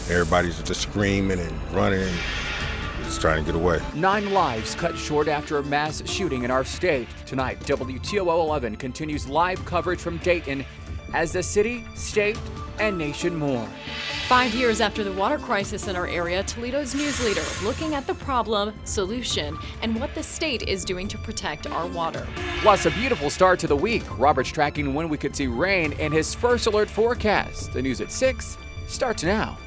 Everybody's just screaming and running and just trying to get away. 9 lives cut short after a mass shooting in our state. Tonight, WTOL 11 continues live coverage from Dayton as the city, state, and nation mourn. 5 years after the water crisis in our area, Toledo's news leader looking at the problem, solution, and what the state is doing to protect our water. Plus, a beautiful start to the week. Robert's tracking when we could see rain in his first alert forecast. The news at 6 starts now.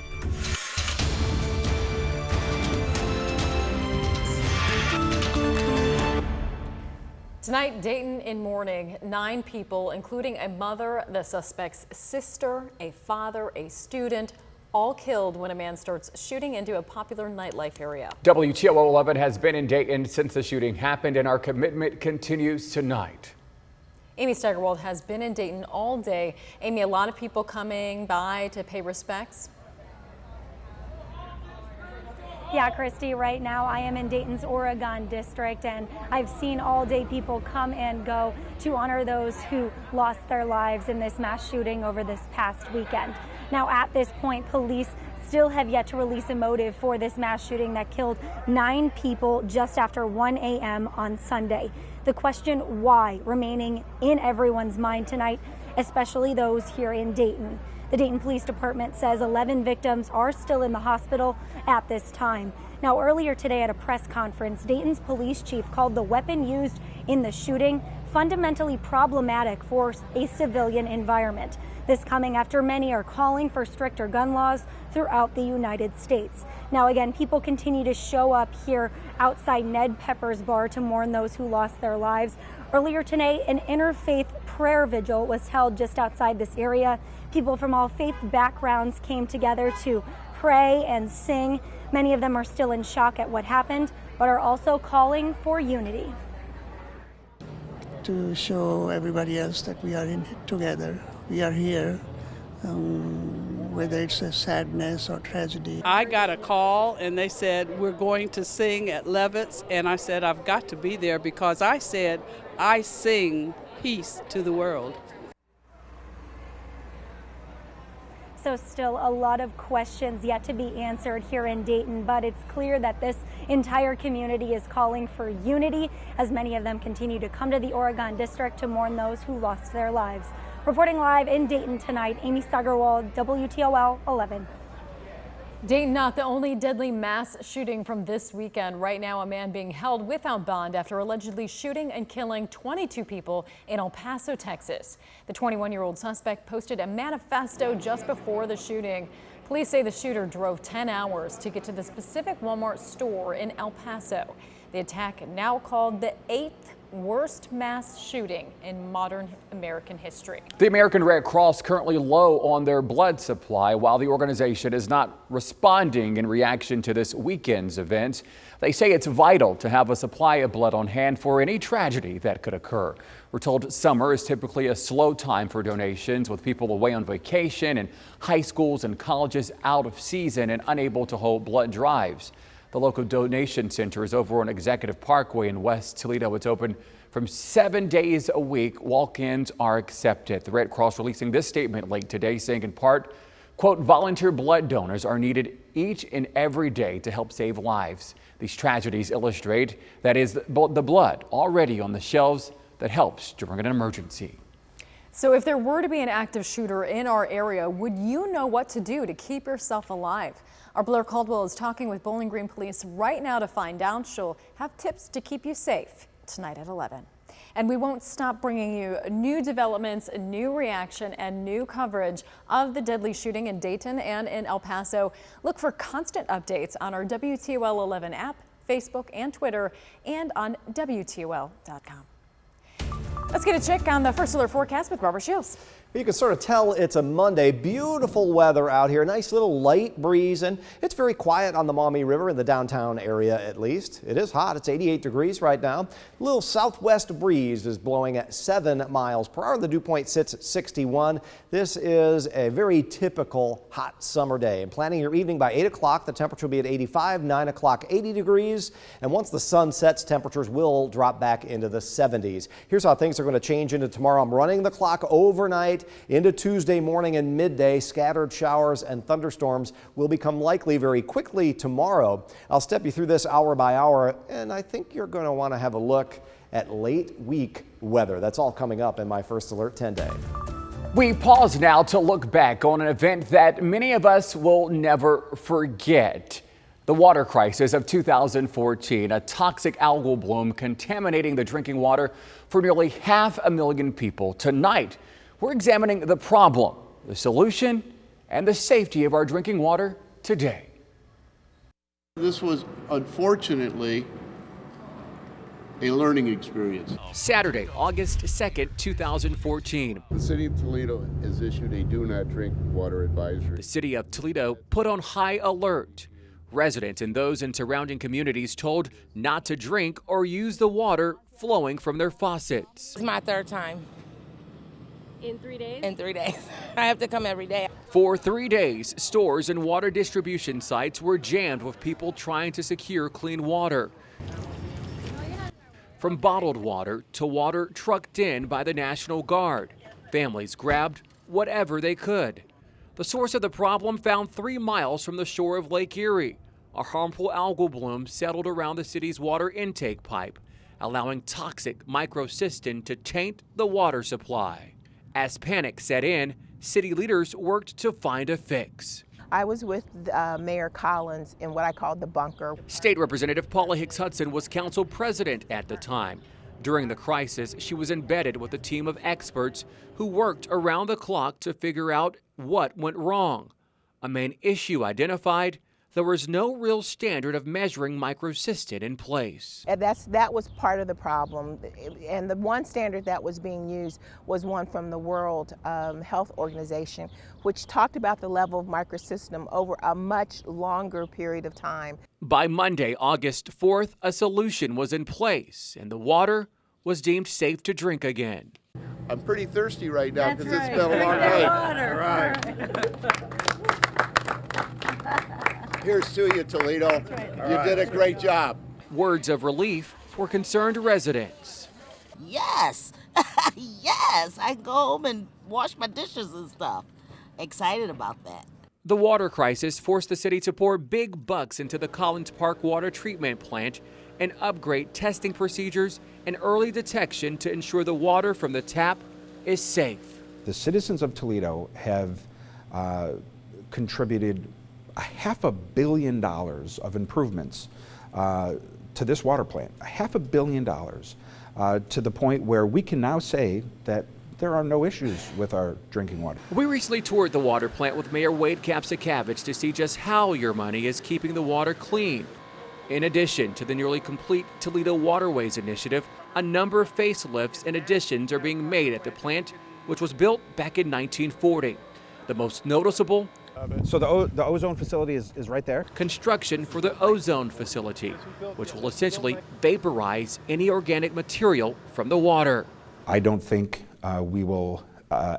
Tonight, Dayton in mourning. 9 people, including a mother, the suspect's sister, a father, a student, all killed when a man starts shooting into a popular nightlife area. WTOL 11 has been in Dayton since the shooting happened, and our commitment continues tonight. Amy Steigerwald has been in Dayton all day. Amy, a lot of people coming by to pay respects. Yeah, Christy, right now I am in Dayton's Oregon district, and I've seen all day people come and go to honor those who lost their lives in this mass shooting over this past weekend. Now, at this point, police still have yet to release a motive for this mass shooting that killed 9 people just after 1 a.m. on Sunday. The question why remaining in everyone's mind tonight, especially those here in Dayton. The Dayton Police Department says 11 victims are still in the hospital at this time. Now, earlier today at a press conference, Dayton's police chief called the weapon used in the shooting fundamentally problematic for a civilian environment. This coming after many are calling for stricter gun laws throughout the United States. Now, again, people continue to show up here outside Ned Pepper's bar to mourn those who lost their lives. Earlier today, an interfaith prayer vigil was held just outside this area. People from all faith backgrounds came together to pray and sing. Many of them are still in shock at what happened, but are also calling for unity. To show everybody else that we are in it together. We are here, whether it's a sadness or tragedy. I got a call and they said, we're going to sing at Levitt's, and I said, I've got to be there because I said, I sing peace to the world. So still a lot of questions yet to be answered here in Dayton, but it's clear that this entire community is calling for unity as many of them continue to come to the Oregon district to mourn those who lost their lives. Reporting live in Dayton tonight, Amy Steigerwald, WTOL 11. Dayton not the only deadly mass shooting from this weekend. Right now, a man being held without bond after allegedly shooting and killing 22 people in El Paso, Texas. The 21-year-old suspect posted a manifesto just before the shooting. Police say the shooter drove 10 hours to get to the specific Walmart store in El Paso. The attack now called the 8th worst mass shooting in modern American history. The American Red Cross currently low on their blood supply while the organization is not responding in reaction to this weekend's event. They say it's vital to have a supply of blood on hand for any tragedy that could occur. We're told summer is typically a slow time for donations, with people away on vacation and high schools and colleges out of season and unable to hold blood drives. The local donation center is over on Executive Parkway in West Toledo. It's open from 7 days a week. Walk-ins are accepted. The Red Cross releasing this statement late today saying in part, quote, volunteer blood donors are needed each and every day to help save lives. These tragedies illustrate that is the blood already on the shelves that helps during an emergency. So if there were to be an active shooter in our area, would you know what to do to keep yourself alive? Our Blair Caldwell is talking with Bowling Green Police right now to find out. She'll have tips to keep you safe tonight at 11. And we won't stop bringing you new developments, new reaction, and new coverage of the deadly shooting in Dayton and in El Paso. Look for constant updates on our WTOL 11 app, Facebook, and Twitter, and on WTOL.com. Let's get a check on the first alert forecast with Robert Shields. You can sort of tell it's a Monday. Beautiful weather out here. Nice little light breeze, and it's very quiet on the Maumee River in the downtown area at least. It is hot. It's 88 degrees right now. A little southwest breeze is blowing at 7 miles per hour. The dew point sits at 61. This is a very typical hot summer day. And planning your evening by 8 o'clock, the temperature will be at 85, 9 o'clock, 80 degrees. And once the sun sets, temperatures will drop back into the 70s. Here's how things are going to change into tomorrow. I'm running the clock overnight. night into Tuesday morning and midday. Scattered showers and thunderstorms will become likely very quickly tomorrow. I'll step you through this hour by hour, and I think you're going to want to have a look at late week weather. That's all coming up in my First Alert 10-day. We pause now to look back on an event that many of us will never forget. The water crisis of 2014, a toxic algal bloom contaminating the drinking water for nearly 500,000 people. Tonight, we're examining the problem, the solution, and the safety of our drinking water today. This was unfortunately a learning experience. Saturday, August 2nd, 2014. The city of Toledo has issued a do not drink water advisory. The city of Toledo put on high alert. Residents and those in surrounding communities told not to drink or use the water flowing from their faucets. It's my third time. In 3 days? In 3 days. I have to come every day. For 3 days, stores and water distribution sites were jammed with people trying to secure clean water. From bottled water to water trucked in by the National Guard, families grabbed whatever they could. The source of the problem found 3 miles from the shore of Lake Erie. A harmful algal bloom settled around the city's water intake pipe, allowing toxic microcystin to taint the water supply. As panic set in, city leaders worked to find a fix. I was with Mayor Collins in what I called the bunker. State Representative Paula Hicks Hudson was council president at the time. During the crisis, she was embedded with a team of experts who worked around the clock to figure out what went wrong. A main issue identified: there was no real standard of measuring microcystin in place. And that was part of the problem. And the one standard that was being used was one from the World Health Organization, which talked about the level of microcystin over a much longer period of time. By Monday, August 4th, a solution was in place and the water was deemed safe to drink again. I'm pretty thirsty right now because it's been a long night. All right. Here's to you, Toledo. You did a great job. Words of relief for concerned residents. Yes, yes, I can go home and wash my dishes and stuff. Excited about that. The water crisis forced the city to pour big bucks into the Collins Park water treatment plant and upgrade testing procedures and early detection to ensure the water from the tap is safe. The citizens of Toledo have contributed $500 million of improvements to this water plant, $500 million, to the point where we can now say that there are no issues with our drinking water. We recently toured the water plant with Mayor Wade Kapsakavich to see just how your money is keeping the water clean. In addition to the nearly complete Toledo Waterways initiative, a number of facelifts and additions are being made at the plant, which was built back in 1940. The most noticeable: so the ozone facility is right there. Construction for the ozone facility, which will essentially vaporize any organic material from the water. I don't think we will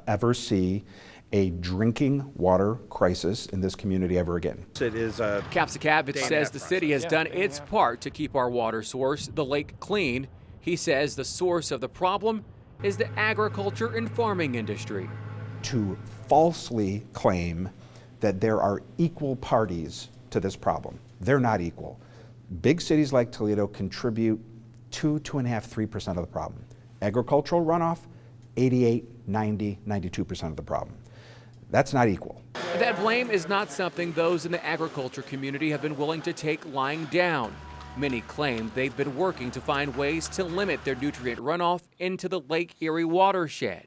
ever see a drinking water crisis in this community ever again. It is Kapsakavich says the city has done its part to keep our water source, the lake, clean. He says the source of the problem is the agriculture and farming industry. To falsely claim that there are equal parties to this problem. They're not equal. Big cities like Toledo contribute 2.5, 3% of the problem. Agricultural runoff, 88, 90, 92% of the problem. That's not equal. That blame is not something those in the agriculture community have been willing to take lying down. Many claim they've been working to find ways to limit their nutrient runoff into the Lake Erie watershed.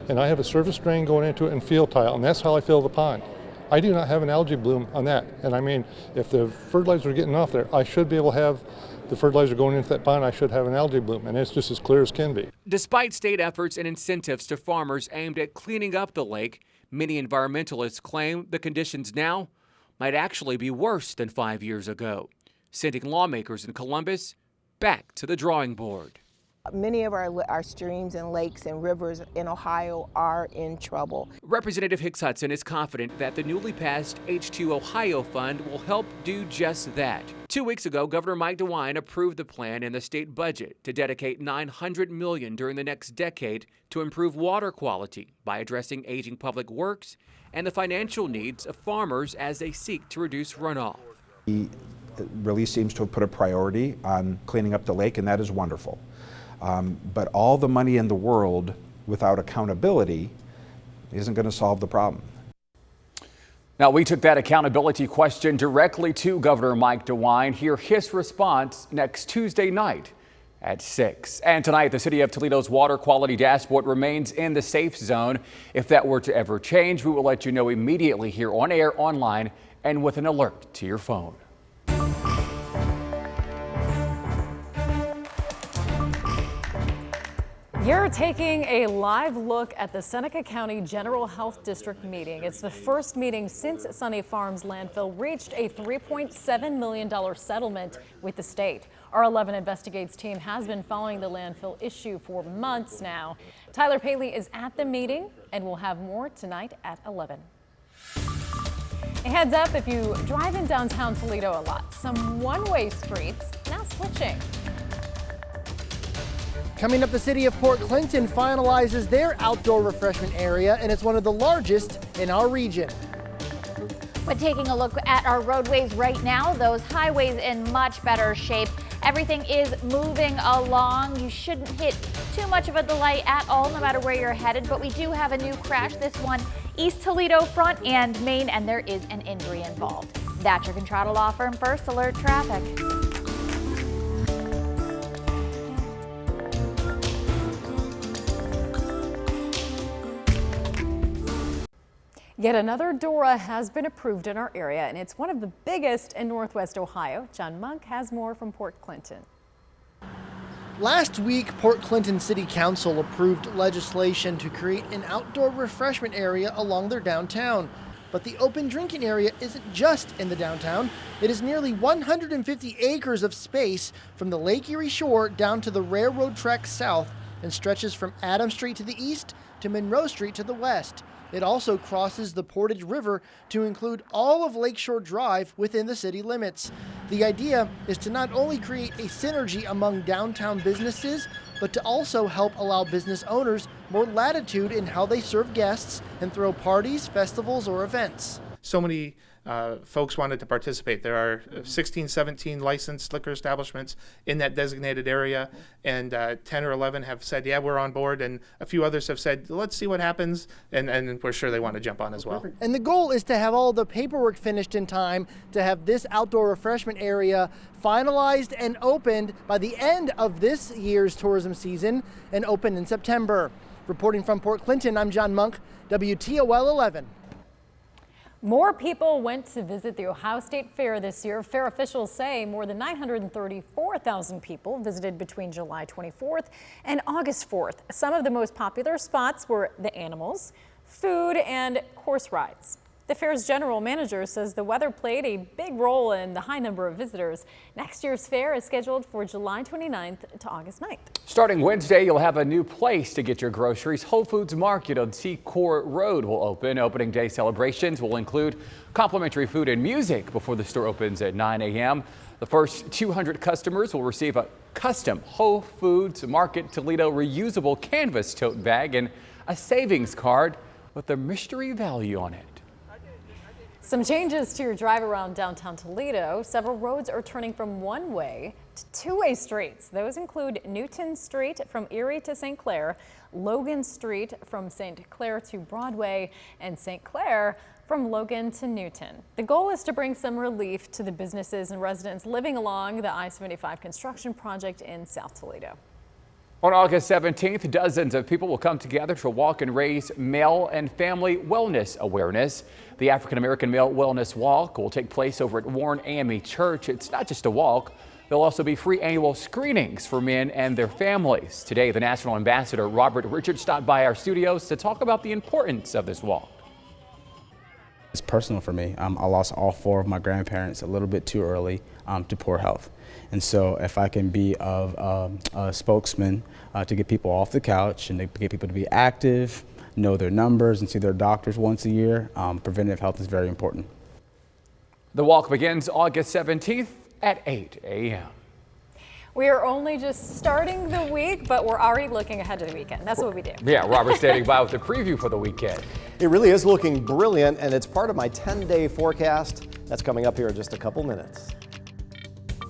And I have a surface drain going into it and field tile, and that's how I fill the pond. I do not have an algae bloom on that. And I mean, if the fertilizer is getting off there, I should be able to have the fertilizer going into that pond. I should have an algae bloom, and it's just as clear as can be. Despite state efforts and incentives to farmers aimed at cleaning up the lake, many environmentalists claim the conditions now might actually be worse than 5 years ago, sending lawmakers in Columbus back to the drawing board. Many of our streams and lakes and rivers in Ohio are in trouble. Representative Hicks Hudson is confident that the newly passed H2 Ohio Fund will help do just that. 2 weeks ago, Governor Mike DeWine approved the plan in the state budget to dedicate $900 million during the next decade to improve water quality by addressing aging public works and the financial needs of farmers as they seek to reduce runoff. He really seems to have put a priority on cleaning up the lake, and that is wonderful. But all the money in the world without accountability isn't going to solve the problem. Now, we took that accountability question directly to Governor Mike DeWine. Hear his response next Tuesday night at 6. And tonight, the City of Toledo's water quality dashboard remains in the safe zone. If that were to ever change, we will let you know immediately here on air, online, and with an alert to your phone. You're taking a live look at the Seneca County General Health District meeting. It's the first meeting since Sunny Farms landfill reached a $3.7 million settlement with the state. Our 11 Investigates team has been following the landfill issue for months now. Tyler Paley is at the meeting, and we'll have more tonight at 11. A heads up if you drive in downtown Toledo a lot. Some one-way streets now switching. Coming up, the city of Port Clinton finalizes their outdoor refreshment area, and it's one of the largest in our region. But taking a look at our roadways right now, those highways in much better shape. Everything is moving along. You shouldn't hit too much of a delay at all, no matter where you're headed. But we do have a new crash, this one East Toledo front and main, and there is an injury involved. That's your Contrada Law Firm First Alert Traffic. Yet another DORA has been approved in our area, and it's one of the biggest in Northwest Ohio. John Monk has more from Port Clinton. Last week, Port Clinton City Council approved legislation to create an outdoor refreshment area along their downtown. But the open drinking area isn't just in the downtown. It is nearly 150 acres of space from the Lake Erie shore down to the railroad track south and stretches from Adams Street to the east to Monroe Street to the west. It also crosses the Portage River to include all of Lakeshore Drive within the city limits. The idea is to not only create a synergy among downtown businesses, but to also help allow business owners more latitude in how they serve guests and throw parties, festivals, or events. So many folks wanted to participate. There are 16, 17 licensed liquor establishments in that designated area, and 10 or 11 have said, yeah, we're on board, and a few others have said, let's see what happens, and we're sure they want to jump on as well. And the goal is to have all the paperwork finished in time to have this outdoor refreshment area finalized and opened by the end of this year's tourism season and open in September. Reporting from Port Clinton, I'm John Monk, WTOL 11. More people went to visit the Ohio State Fair this year. Fair officials say more than 934,000 people visited between July 24th and August 4th. Some of the most popular spots were the animals, food, and horse rides. The fair's general manager says the weather played a big role in the high number of visitors. Next year's fair is scheduled for July 29th to August 9th. Starting Wednesday, you'll have a new place to get your groceries. Whole Foods Market on Secor Road will open. Opening day celebrations will include complimentary food and music before the store opens at 9 a.m. The first 200 customers will receive a custom Whole Foods Market Toledo reusable canvas tote bag and a savings card with a mystery value on it. Some changes to your drive around downtown Toledo. Several roads are turning from one-way to two-way streets. Those include Newton Street from Erie to St. Clair, Logan Street from St. Clair to Broadway, and St. Clair from Logan to Newton. The goal is to bring some relief to the businesses and residents living along the I-75 construction project in South Toledo. On August 17th, dozens of people will come together to walk and raise male and family wellness awareness. The African American Male Wellness Walk will take place over at Warren AME Church. It's not just a walk. There'll also be free annual screenings for men and their families. Today, the National Ambassador Robert Richards stopped by our studios to talk about the importance of this walk. It's personal for me. I lost all four of my grandparents a little bit too early to poor health. And so if I can be a spokesman to get people off the couch and to get people to be active, know their numbers and see their doctors once a year, preventative health is very important. The walk begins August 17th at 8 a.m. We are only just starting the week, but we're already looking ahead to the weekend. That's what we do. Yeah, Robert standing by with a preview for the weekend. It really is looking brilliant, and it's part of my 10-day forecast. That's coming up here in just a couple minutes.